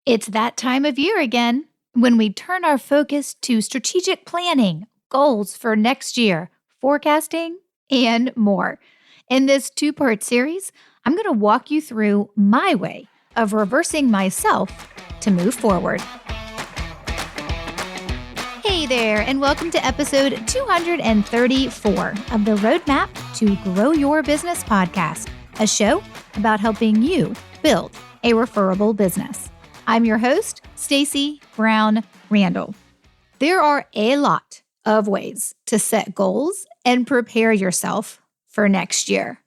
It's that time of year again when we turn our focus to strategic planning, goals for next year, forecasting, and more. In this two-part series, I'm going to walk you through my way of reversing myself to move forward. Hey there, and welcome to episode 234 of the Roadmap to Grow Your Business podcast, a show about helping you build a referable business. I'm your host, Stacey Brown Randall. There are a lot of ways to set goals and prepare yourself for next year.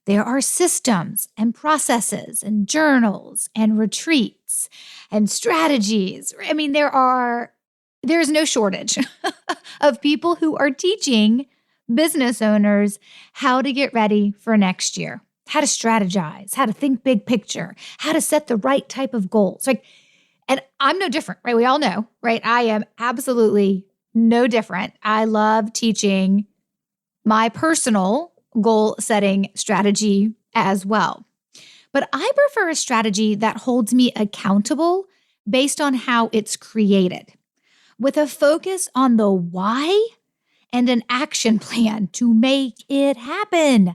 There are systems and processes and journals and retreats and strategies. I mean, there's no shortage of people who are teaching business owners how to get ready for next year, how to strategize, how to think big picture, how to set the right type of goals. And I'm no different, right? We all know, right? I am absolutely no different. I love teaching my personal goal setting strategy as well. But I prefer a strategy that holds me accountable based on how it's created, with a focus on the why and an action plan to make it happen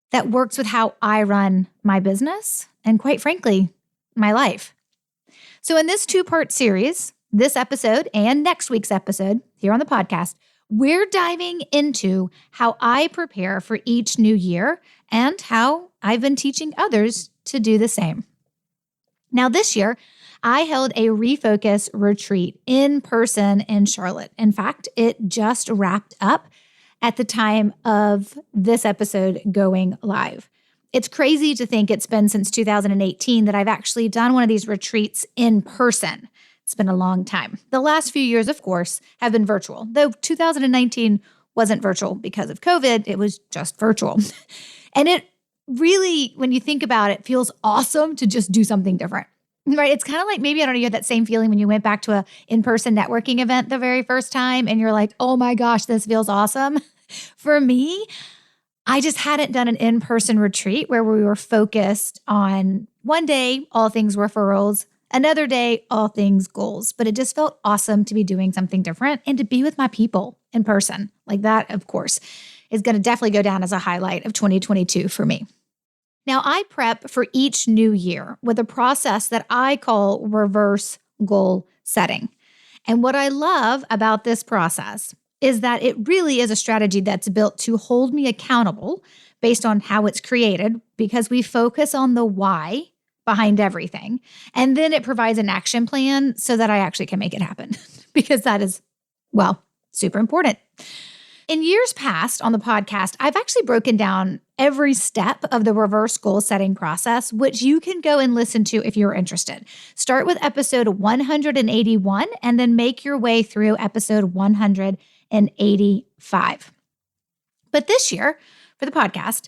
that works with how I run my business and, quite frankly, my life. So in this two-part series, this episode and next week's episode here on the podcast, we're diving into how I prepare for each new year and how I've been teaching others to do the same. Now, this year, I held a refocus retreat in person in Charlotte. In fact, it just wrapped up at the time of this episode going live. It's crazy to think it's been since 2018 that I've actually done one of these retreats in person. It's been a long time. The last few years, of course, have been virtual, though 2019 wasn't virtual because of COVID. It was just virtual. And it really, when you think about it, feels awesome to just do something different. Right. It's kind of like maybe, I don't know, you had that same feeling when you went back to a in-person networking event the very first time and you're like, oh my gosh, this feels awesome. For me, I just hadn't done an in-person retreat where we were focused on one day, all things referrals, another day, all things goals. But it just felt awesome to be doing something different and to be with my people in person. Like that, of course, is going to definitely go down as a highlight of 2022 for me. Now, I prep for each new year with a process that I call reverse goal setting. And what I love about this process is that it really is a strategy that's built to hold me accountable based on how it's created, because we focus on the why behind everything. And then it provides an action plan so that I actually can make it happen, because that is, well, super important. In years past on the podcast, I've actually broken down every step of the reverse goal setting process, which you can go and listen to if you're interested. Start with episode 181 and then make your way through episode 185. But this year for the podcast,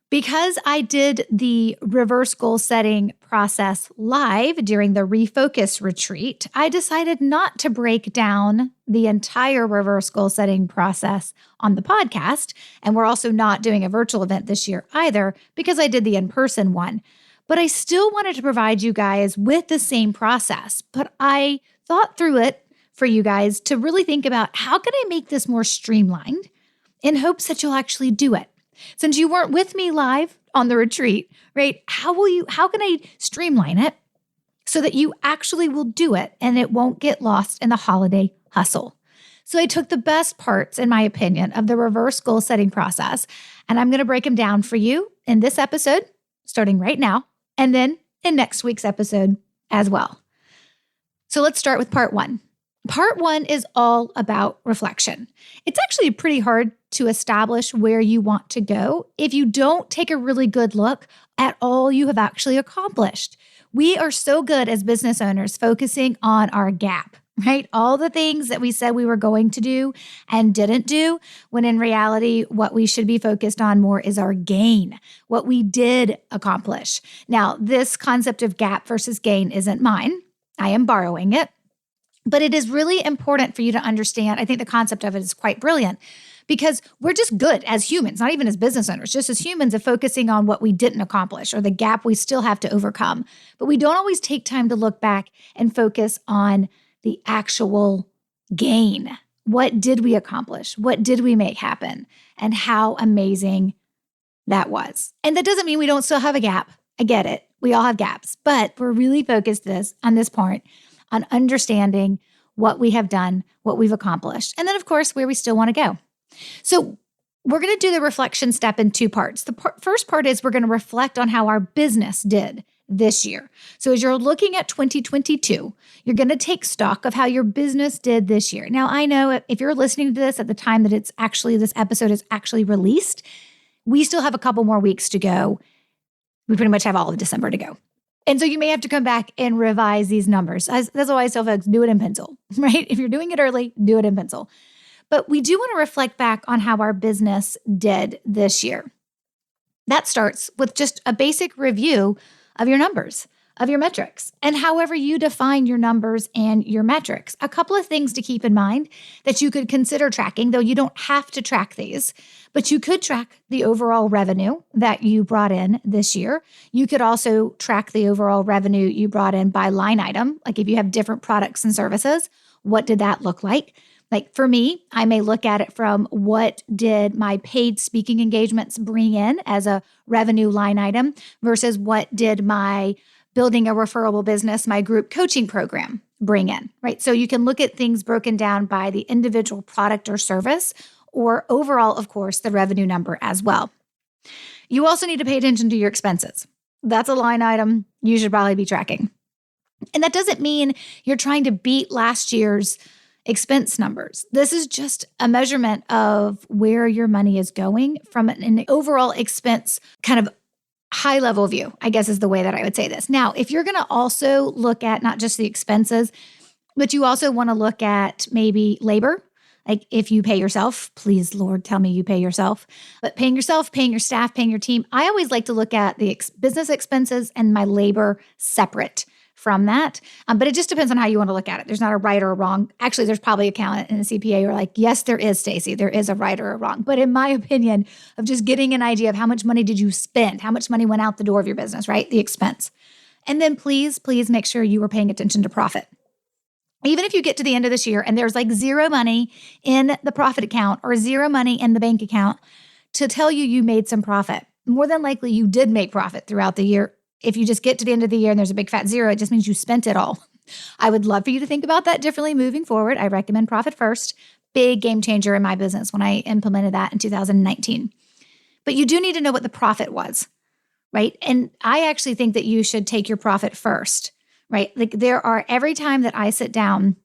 because I did the reverse goal setting process live during the Refocus retreat, I decided not to break down the entire reverse goal setting process on the podcast. And we're also not doing a virtual event this year either, because I did the in-person one. But I still wanted to provide you guys with the same process. But I thought through it for you guys to really think about, how can I make this more streamlined in hopes that you'll actually do it? Since you weren't with me live on the retreat, right? How can I streamline it so that you actually will do it and it won't get lost in the holiday hustle? So I took the best parts, in my opinion, of the reverse goal setting process, and I'm going to break them down for you in this episode, starting right now, and then in next week's episode as well. So let's start with part one. Part one is all about reflection. It's actually pretty hard to establish where you want to go if you don't take a really good look at all you have actually accomplished. We are so good as business owners focusing on our gap, right? All the things that we said we were going to do and didn't do, when in reality, what we should be focused on more is our gain, what we did accomplish. Now, this concept of gap versus gain isn't mine. I am borrowing it. But it is really important for you to understand. I think the concept of it is quite brilliant, because we're just good as humans, not even as business owners, just as humans of focusing on what we didn't accomplish or the gap we still have to overcome. But we don't always take time to look back and focus on the actual gain. What did we accomplish? What did we make happen? And how amazing that was. And that doesn't mean we don't still have a gap. I get it. We all have gaps, but we're really focused on this part on understanding what we have done, what we've accomplished, and then of course, where we still want to go. So we're going to do the reflection step in two parts. The first part is we're going to reflect on how our business did this year. So as you're looking at 2022, you're going to take stock of how your business did this year. Now, I know if you're listening to this at the time that this episode is actually released, we still have a couple more weeks to go. We pretty much have all of December to go. And so you may have to come back and revise these numbers. That's why I tell folks, do it in pencil, right? If you're doing it early, do it in pencil. But we do want to reflect back on how our business did this year. That starts with just a basic review of your numbers, of your metrics, and however you define your numbers and your metrics. A couple of things to keep in mind that you could consider tracking, though you don't have to track these, but you could track the overall revenue that you brought in this year. You could also track the overall revenue you brought in by line item. Like if you have different products and services, what did that look like? Like for me, I may look at it from what did my paid speaking engagements bring in as a revenue line item versus what did my building a referable business, my group coaching program bring in, right? So you can look at things broken down by the individual product or service or overall, of course, the revenue number as well. You also need to pay attention to your expenses. That's a line item you should probably be tracking. And that doesn't mean you're trying to beat last year's expense numbers. This is just a measurement of where your money is going from an overall expense kind of high level view, I guess is the way that I would say this. Now, if you're going to also look at not just the expenses, but you also want to look at maybe labor, like if you pay yourself, please, Lord, tell me you pay yourself, but paying yourself, paying your staff, paying your team. I always like to look at the business expenses and my labor separate from that. But it just depends on how you want to look at it. There's not a right or a wrong. Actually, there's probably an accountant and a CPA who are like, yes, there is, Stacey. There is a right or a wrong. But in my opinion, of just getting an idea of how much money did you spend, how much money went out the door of your business, right? The expense. And then please make sure you are paying attention to profit. Even if you get to the end of this year and there's like zero money in the profit account or zero money in the bank account to tell you made some profit, more than likely you did make profit throughout the year. If you just get to the end of the year and there's a big fat zero, it just means you spent it all. I would love for you to think about that differently moving forward. I recommend profit first. Big game changer in my business when I implemented that in 2019. But you do need to know what the profit was, right? And I actually think that you should take your profit first, right? Like every time that I sit down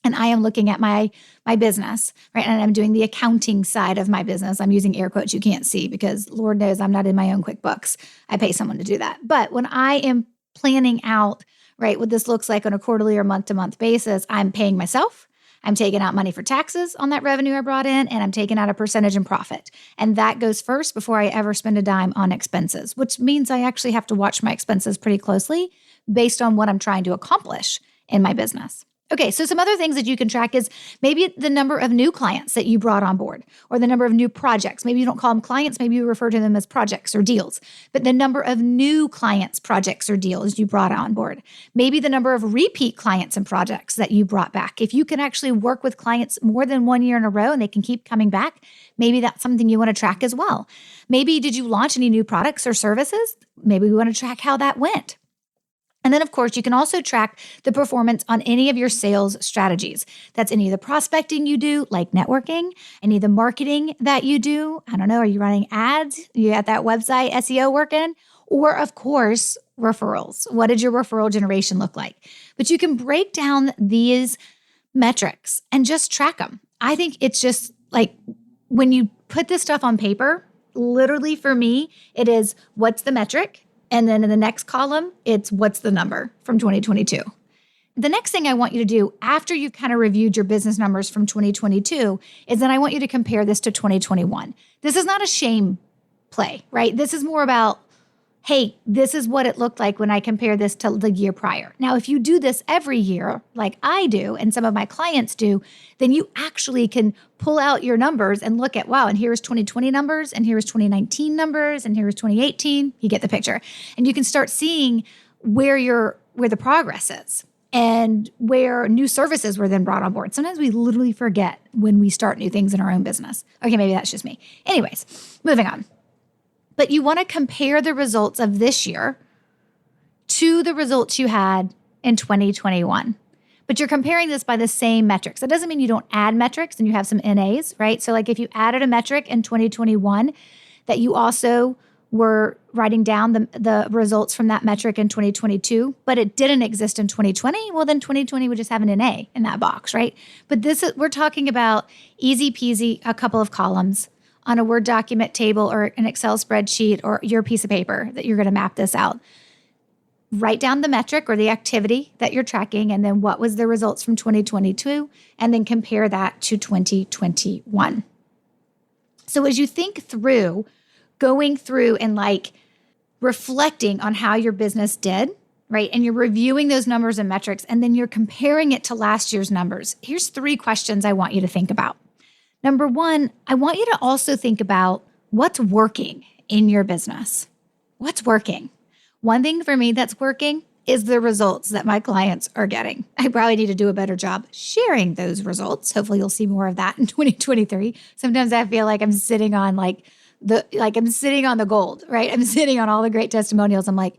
and I am looking at my business, right? And I'm doing the accounting side of my business. I'm using air quotes you can't see because Lord knows I'm not in my own QuickBooks. I pay someone to do that. But when I am planning out, right, what this looks like on a quarterly or month-to-month basis, I'm paying myself. I'm taking out money for taxes on that revenue I brought in, and I'm taking out a percentage in profit. And that goes first before I ever spend a dime on expenses, which means I actually have to watch my expenses pretty closely based on what I'm trying to accomplish in my business. Okay, so some other things that you can track is maybe the number of new clients that you brought on board or the number of new projects. Maybe you don't call them clients, maybe you refer to them as projects or deals, but the number of new clients, projects, or deals you brought on board. Maybe the number of repeat clients and projects that you brought back. If you can actually work with clients more than 1 year in a row and they can keep coming back, maybe that's something you want to track as well. Maybe did you launch any new products or services? Maybe we want to track how that went. And then, of course, you can also track the performance on any of your sales strategies. That's any of the prospecting you do, like networking, any of the marketing that you do. I don't know, are you running ads? You got that website SEO working? Or, of course, referrals. What did your referral generation look like? But you can break down these metrics and just track them. I think it's just like when you put this stuff on paper, literally for me, it is what's the metric? And then in the next column, it's what's the number from 2022. The next thing I want you to do after you've kind of reviewed your business numbers from 2022 is then I want you to compare this to 2021. This is not a shame play, right? This is more about, hey, this is what it looked like when I compare this to the year prior. Now, if you do this every year, like I do, and some of my clients do, then you actually can pull out your numbers and look at, wow, and here's 2020 numbers, and here's 2019 numbers, and here's 2018. You get the picture. And you can start seeing where the progress is and where new services were then brought on board. Sometimes we literally forget when we start new things in our own business. Okay, maybe that's just me. Anyways, moving on. But you want to compare the results of this year to the results you had in 2021. But you're comparing this by the same metrics. That doesn't mean you don't add metrics and you have some NAs, right? So like if you added a metric in 2021 that you also were writing down the results from that metric in 2022, but it didn't exist in 2020, well, then 2020 would just have an NA in that box, right? But we're talking about easy peasy, a couple of columns on a Word document table or an Excel spreadsheet or your piece of paper that you're going to map this out. Write down the metric or the activity that you're tracking, and then what was the results from 2022, and then compare that to 2021. So as you think through, going through and like reflecting on how your business did, right? And you're reviewing those numbers and metrics, and then you're comparing it to last year's numbers. Here's 3 questions I want you to think about. Number 1, I want you to also think about what's working in your business. What's working? One thing for me that's working is the results that my clients are getting. I probably need to do a better job sharing those results. Hopefully you'll see more of that in 2023. Sometimes I feel like I'm sitting on I'm sitting on the gold, right? I'm sitting on all the great testimonials. I'm like,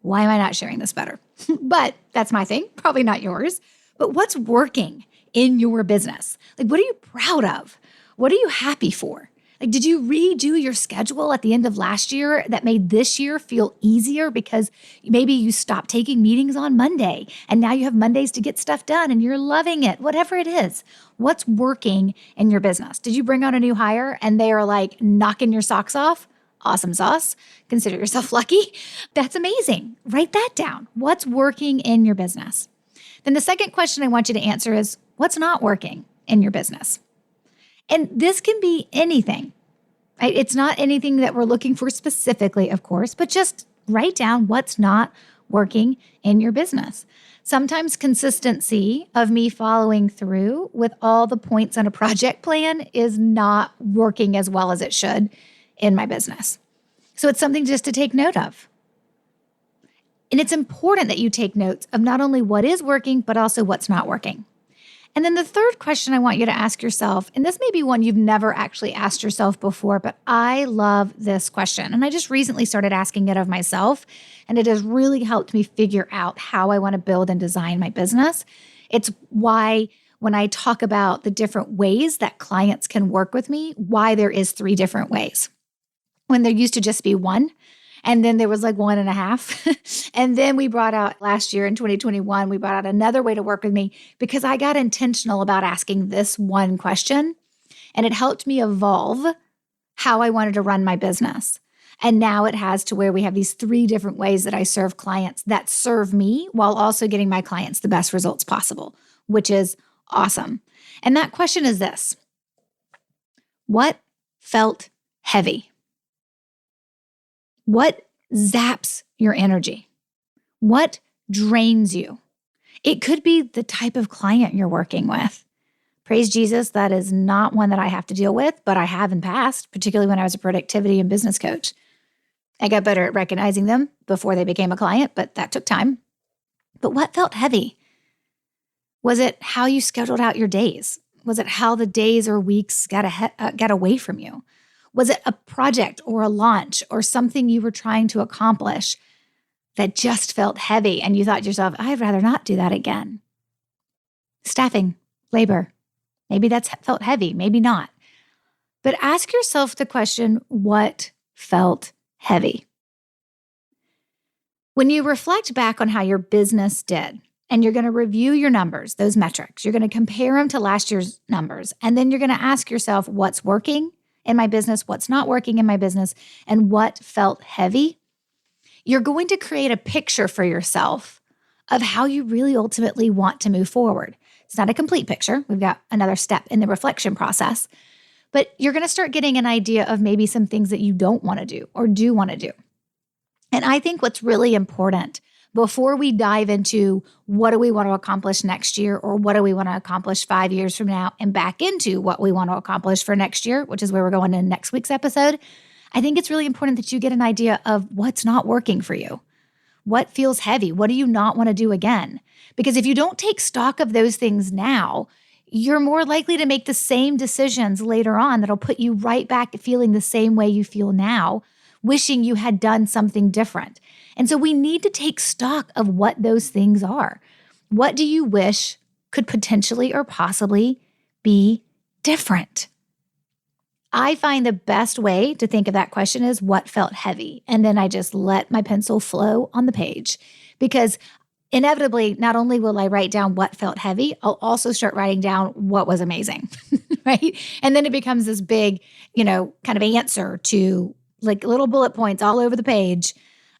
why am I not sharing this better? But that's my thing, probably not yours. But what's working in your business? Like, what are you proud of? What are you happy for? Like, did you redo your schedule at the end of last year that made this year feel easier because maybe you stopped taking meetings on Monday and now you have Mondays to get stuff done and you're loving it, whatever it is. What's working in your business? Did you bring on a new hire and they are like knocking your socks off? Awesome sauce. Consider yourself lucky. That's amazing. Write that down. What's working in your business? Then the second question I want you to answer is, what's not working in your business? And this can be anything, right? It's not anything that we're looking for specifically, of course, but just write down what's not working in your business. Sometimes consistency of me following through with all the points on a project plan is not working as well as it should in my business. So it's something just to take note of. And it's important that you take notes of not only what is working, but also what's not working. And then the third question I want you to ask yourself, and this may be one you've never actually asked yourself before, but I love this question. And I just recently started asking it of myself, and it has really helped me figure out how I want to build and design my business. It's why when I talk about the different ways that clients can work with me, why there is 3 different ways. When there used to just be 1, and then there was like 1.5. And then we brought out last year in 2021, we brought out another way to work with me because I got intentional about asking this one question, and it helped me evolve how I wanted to run my business. And now it has to where we have these 3 different ways that I serve clients that serve me while also getting my clients the best results possible, which is awesome. And that question is this: what felt heavy? What zaps your energy? What drains you? It could be the type of client you're working with. Praise Jesus, that is not one that I have to deal with, but I have in past, particularly when I was a productivity and business coach. I got better at recognizing them before they became a client, but that took time. But what felt heavy? Was it how you scheduled out your days? Was it how the days or weeks got away from you? Was it a project or a launch or something you were trying to accomplish that just felt heavy and you thought to yourself, I'd rather not do that again? Staffing, labor, maybe that's felt heavy, maybe not. But ask yourself the question, what felt heavy? When you reflect back on how your business did, and you're going to review your numbers, those metrics, you're going to compare them to last year's numbers, and then you're going to ask yourself what's working in my business, what's not working in my business, and what felt heavy, you're going to create a picture for yourself of how you really ultimately want to move forward. It's not a complete picture. We've got another step in the reflection process, but you're going to start getting an idea of maybe some things that you don't want to do or do want to do. And I think what's really important before we dive into what do we want to accomplish next year, or what do we want to accomplish 5 years from now, and back into what we want to accomplish for next year, which is where we're going in next week's episode, I think it's really important that you get an idea of what's not working for you. What feels heavy? What do you not want to do again? Because if you don't take stock of those things now, you're more likely to make the same decisions later on that'll put you right back feeling the same way you feel now, wishing you had done something different. And so we need to take stock of what those things are. What do you wish could potentially or possibly be different? I find the best way to think of that question is what felt heavy. And then I just let my pencil flow on the page, because inevitably, not only will I write down what felt heavy, I'll also start writing down what was amazing, right? And then it becomes this big, kind of answer to like little bullet points all over the page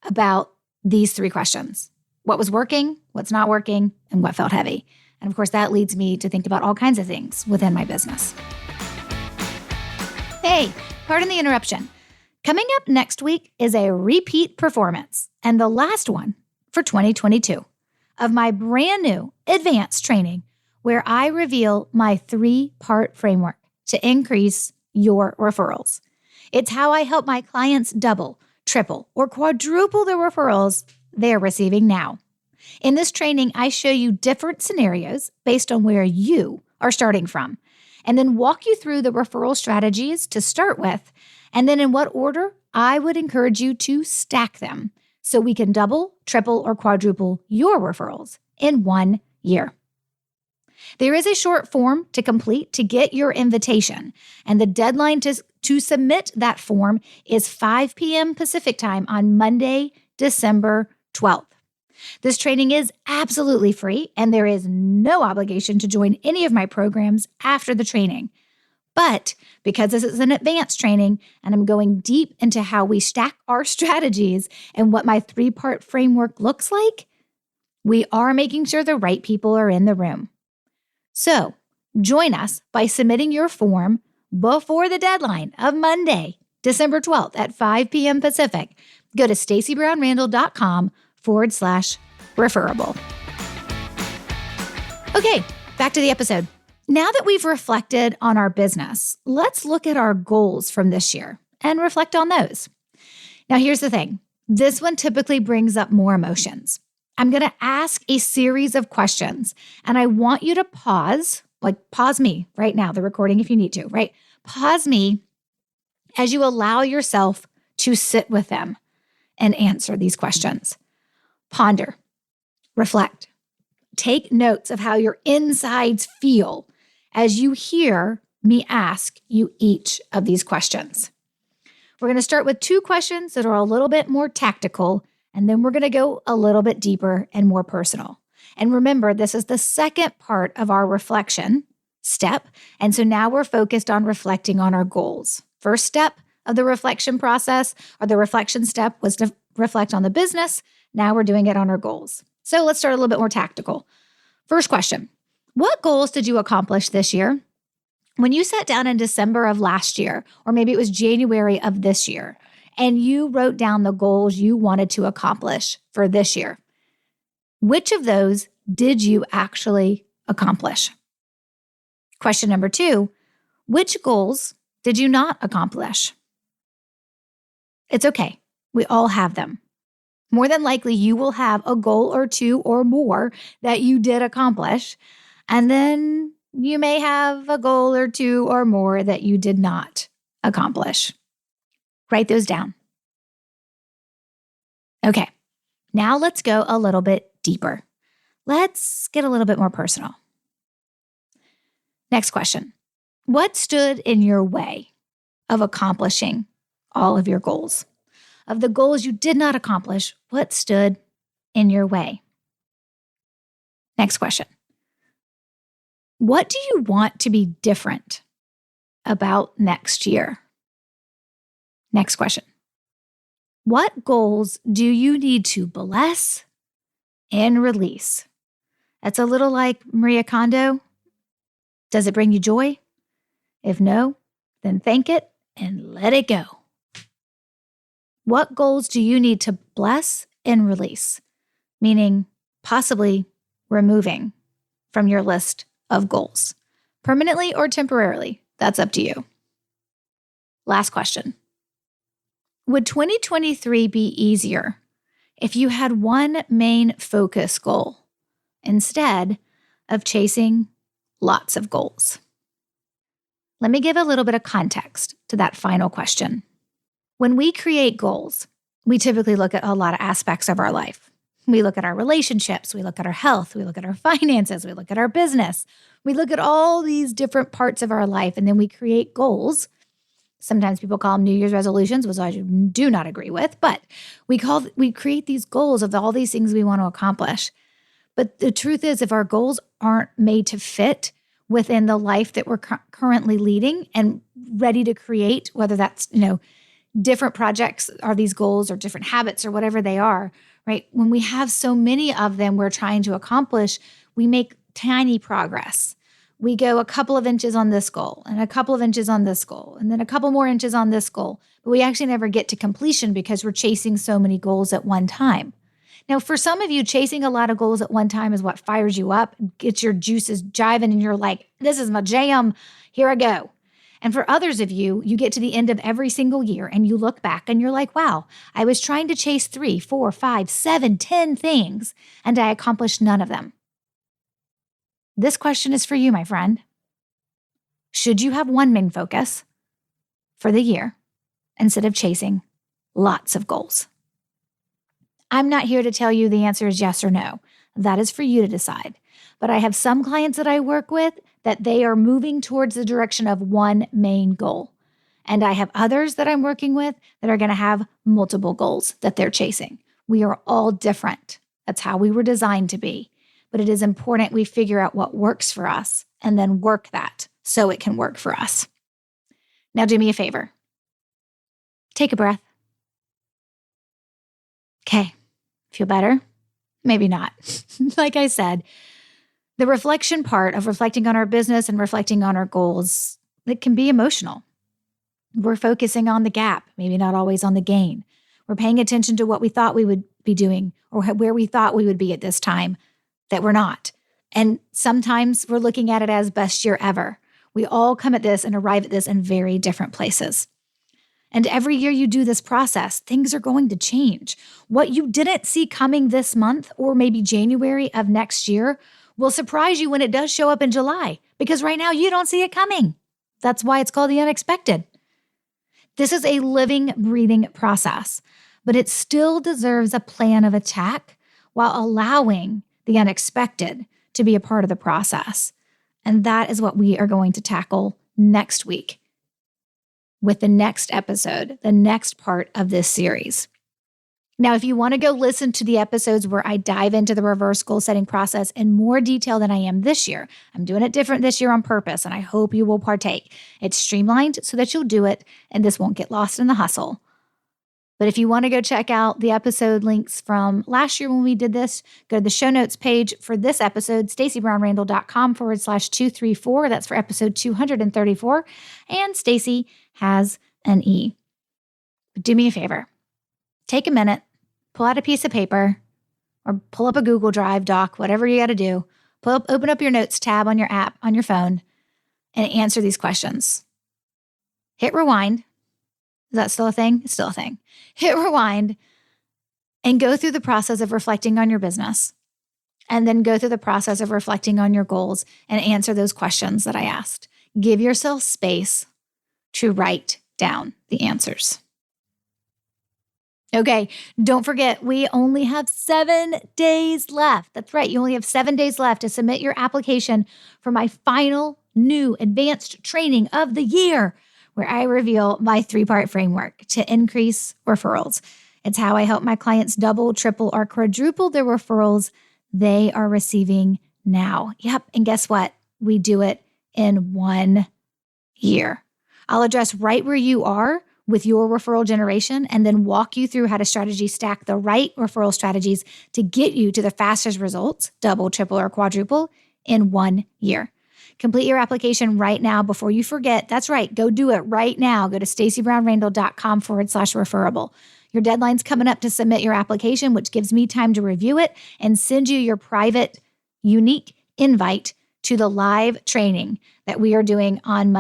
about these 3 questions: what was working, what's not working, and what felt heavy. And of course, that leads me to think about all kinds of things within my business. Hey, pardon the interruption. Coming up next week is a repeat performance, and the last one for 2022 of my brand new advanced training, where I reveal my 3-part framework to increase your referrals. It's how I help my clients double, triple, or quadruple the referrals they're receiving now. In this training, I show you different scenarios based on where you are starting from, and then walk you through the referral strategies to start with, and then in what order I would encourage you to stack them so we can double, triple, or quadruple your referrals in 1 year. There is a short form to complete to get your invitation, and the deadline to submit that form is 5 p.m. Pacific time on Monday, December 12th. This training is absolutely free, and there is no obligation to join any of my programs after the training. But because this is an advanced training and I'm going deep into how we stack our strategies and what my 3-part framework looks like, we are making sure the right people are in the room. So join us by submitting your form before the deadline of Monday, December 12th at 5 p.m. Pacific. Go to stacybrownrandall.com/referable. Okay, back to the episode. Now that we've reflected on our business, let's look at our goals from this year and reflect on those. Now, here's the thing. This one typically brings up more emotions. I'm going to ask a series of questions, and I want you to pause me right now, the recording if you need to, right? Pause me as you allow yourself to sit with them and answer these questions. Ponder, reflect, take notes of how your insides feel as you hear me ask you each of these questions. We're going to start with 2 questions that are a little bit more tactical, and then we're going to go a little bit deeper and more personal. And remember, this is the second part of our reflection step. And so now we're focused on reflecting on our goals. First step of the reflection process, or the reflection step, was to reflect on the business. Now we're doing it on our goals. So let's start a little bit more tactical. First question. What goals did you accomplish this year? When you sat down in December of last year, or maybe it was January of this year, and you wrote down the goals you wanted to accomplish for this year, which of those did you actually accomplish? Question number 2, which goals did you not accomplish? It's okay. We all have them. More than likely, you will have a goal or 2 or more that you did accomplish. And then you may have a goal or 2 or more that you did not accomplish. Write those down. Okay, now let's go a little bit deeper. Let's get a little bit more personal. Next question. What stood in your way of accomplishing all of your goals? Of the goals you did not accomplish, what stood in your way? Next question. What do you want to be different about next year? Next question. What goals do you need to bless and release? That's a little like Maria Kondo. Does it bring you joy? If no, then thank it and let it go. What goals do you need to bless and release? Meaning possibly removing from your list of goals, permanently or temporarily. That's up to you. Last question. Would 2023 be easier if you had one main focus goal instead of chasing lots of goals? Let me give a little bit of context to that final question. When we create goals, we typically look at a lot of aspects of our life. We look at our relationships, we look at our health, we look at our finances, we look at our business. We look at all these different parts of our life, and then we create goals. Sometimes people call them New Year's resolutions, which I do not agree with, but we create these goals of all these things we want to accomplish. But the truth is, if our goals aren't made to fit within the life that we're currently leading and ready to create, whether that's, different projects are these goals or different habits or whatever they are, right? When we have so many of them we're trying to accomplish, we make tiny progress. We go a couple of inches on this goal and a couple of inches on this goal and then a couple more inches on this goal, but we actually never get to completion because we're chasing so many goals at one time. Now, for some of you, chasing a lot of goals at one time is what fires you up, gets your juices jiving, and you're like, this is my jam, here I go. And for others of you, you get to the end of every single year and you look back and you're like, wow, I was trying to chase 3, 4, 5, 7, 10 things, and I accomplished none of them. This question is for you, my friend. Should you have one main focus for the year instead of chasing lots of goals? I'm not here to tell you the answer is yes or no. That is for you to decide. But I have some clients that I work with that they are moving towards the direction of one main goal. And I have others that I'm working with that are going to have multiple goals that they're chasing. We are all different. That's how we were designed to be. But it is important we figure out what works for us and then work that so it can work for us. Now do me a favor. Take a breath. Okay. Feel better? Maybe not. Like I said, the reflection part of reflecting on our business and reflecting on our goals, it can be emotional. We're focusing on the gap, maybe not always on the gain. We're paying attention to what we thought we would be doing or where we thought we would be at this time that we're not. And sometimes we're looking at it as best year ever. We all come at this and arrive at this in very different places. And every year you do this process, things are going to change. What you didn't see coming this month or maybe January of next year will surprise you when it does show up in July, because right now you don't see it coming. That's why it's called the unexpected. This is a living, breathing process, but it still deserves a plan of attack while allowing the unexpected to be a part of the process. And that is what we are going to tackle next week with the next episode, the next part of this series. Now, if you want to go listen to the episodes where I dive into the reverse goal setting process in more detail than I am this year, I'm doing it different this year on purpose, and I hope you will partake. It's streamlined so that you'll do it, and this won't get lost in the hustle. But if you want to go check out the episode links from last year when we did this, go to the show notes page for this episode, stacybrownrandall.com/234. That's for episode 234. And Stacy has an E. But do me a favor. Take a minute, pull out a piece of paper, or pull up a Google Drive doc, whatever you got to do. Open up your notes tab on your app, on your phone, and answer these questions. Hit rewind. Is that still a thing? It's still a thing. Hit rewind and go through the process of reflecting on your business, and then go through the process of reflecting on your goals and answer those questions that I asked. Give yourself space to write down the answers. Okay, don't forget, we only have 7 days left. That's right, you only have 7 days left to submit your application for my final new advanced training of the year, where I reveal my 3-part framework to increase referrals. It's how I help my clients double, triple, or quadruple their referrals they are receiving now. Yep, and guess what? We do it in 1 year. I'll address right where you are with your referral generation and then walk you through how to strategy stack the right referral strategies to get you to the fastest results, double, triple, or quadruple, in 1 year. Complete your application right now before you forget. That's right. Go do it right now. Go to stacybrownrandall.com/referable. Your deadline's coming up to submit your application, which gives me time to review it and send you your private, unique invite to the live training that we are doing on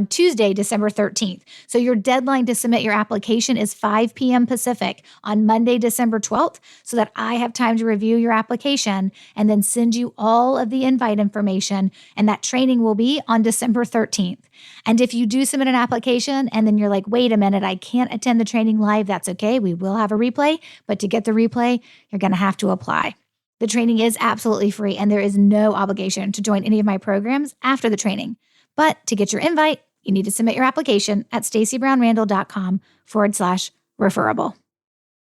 Tuesday, December 13th. So your deadline to submit your application is 5 p.m. Pacific on Monday, December 12th, so that I have time to review your application and then send you all of the invite information. And that training will be on December 13th. And if you do submit an application and then you're like, wait a minute, I can't attend the training live, that's okay. We will have a replay, but to get the replay, you're going to have to apply. The training is absolutely free, and there is no obligation to join any of my programs after the training. But to get your invite, you need to submit your application at stacybrownrandall.com/referable.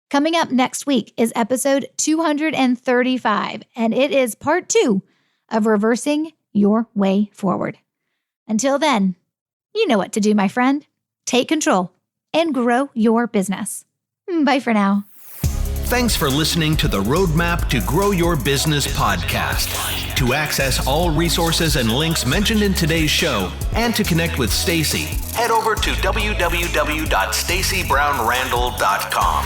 Coming up next week is episode 235, and it is part 2 of Reversing Your Way Forward. Until then, you know what to do, my friend. Take control and grow your business. Bye for now. Thanks for listening to the Roadmap to Grow Your Business podcast. To access all resources and links mentioned in today's show and to connect with Stacy, head over to www.stacybrownrandall.com.